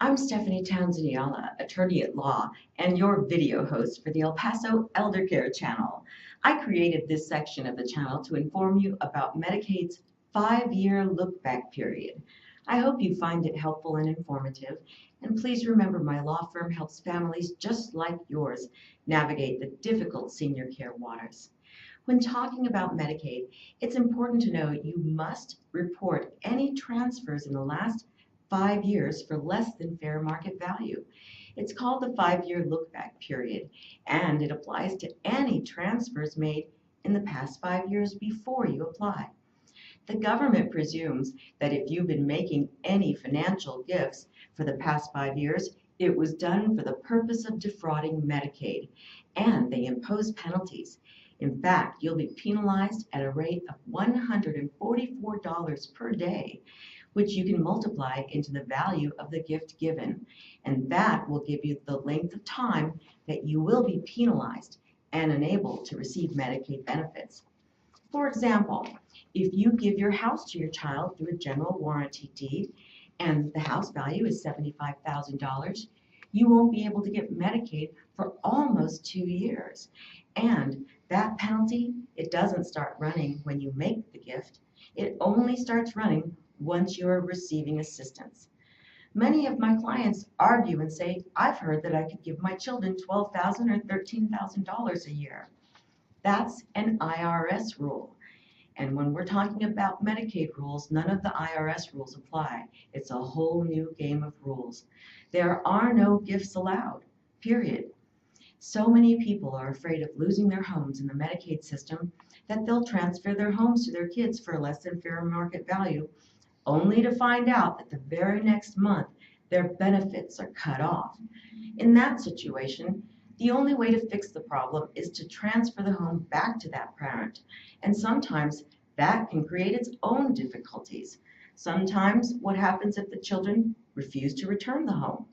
I'm Stephanie Townsend Allala, attorney at law, and your video host for the El Paso Elder Care channel. I created this section of the channel to inform you about Medicaid's 5-year look-back period. I hope you find it helpful and informative, and please remember my law firm helps families just like yours navigate the difficult senior care waters. When talking about Medicaid, it's important to know you must report any transfers in the last 5 years for less than fair market value. It's called the 5-year look-back period, and it applies to any transfers made in the past 5 years before you apply. The government presumes that if you've been making any financial gifts for the past 5 years, it was done for the purpose of defrauding Medicaid, and they impose penalties. In fact, you'll be penalized at a rate of $144 per day, which you can multiply into the value of the gift given, and that will give you the length of time that you will be penalized and unable to receive Medicaid benefits. For example, if you give your house to your child through a general warranty deed and the house value is $75,000, you won't be able to get Medicaid for almost 2 years. And that penalty, it doesn't start running when you make the gift. It only starts running once you are receiving assistance. Many of my clients argue and say, I've heard that I could give my children $12,000 or $13,000 a year. That's an IRS rule. And when we're talking about Medicaid rules, none of the IRS rules apply. It's a whole new game of rules. There are no gifts allowed, period. So many people are afraid of losing their homes in the Medicaid system that they'll transfer their homes to their kids for less than fair market value, only to find out that the very next month their benefits are cut off. In that situation, the only way to fix the problem is to transfer the home back to that parent, and sometimes that can create its own difficulties. Sometimes what happens if the children refuse to return the home?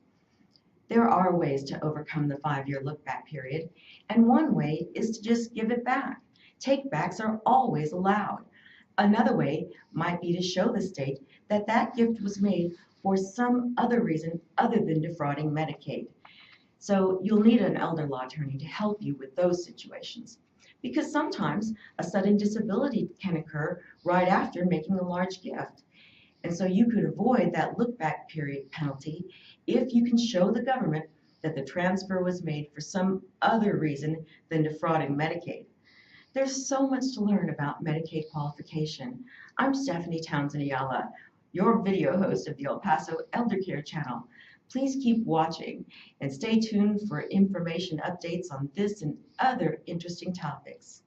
There are ways to overcome the 5-year look-back period, and one way is to just give it back. Take-backs are always allowed. Another way might be to show the state that that gift was made for some other reason other than defrauding Medicaid. So you'll need an elder law attorney to help you with those situations, because sometimes a sudden disability can occur right after making a large gift. And so you could avoid that look-back period penalty if you can show the government that the transfer was made for some other reason than defrauding Medicaid. There's so much to learn about Medicaid qualification. I'm Stephanie Townsend Allala, your video host of the El Paso Elder Care channel. Please keep watching and stay tuned for information updates on this and other interesting topics.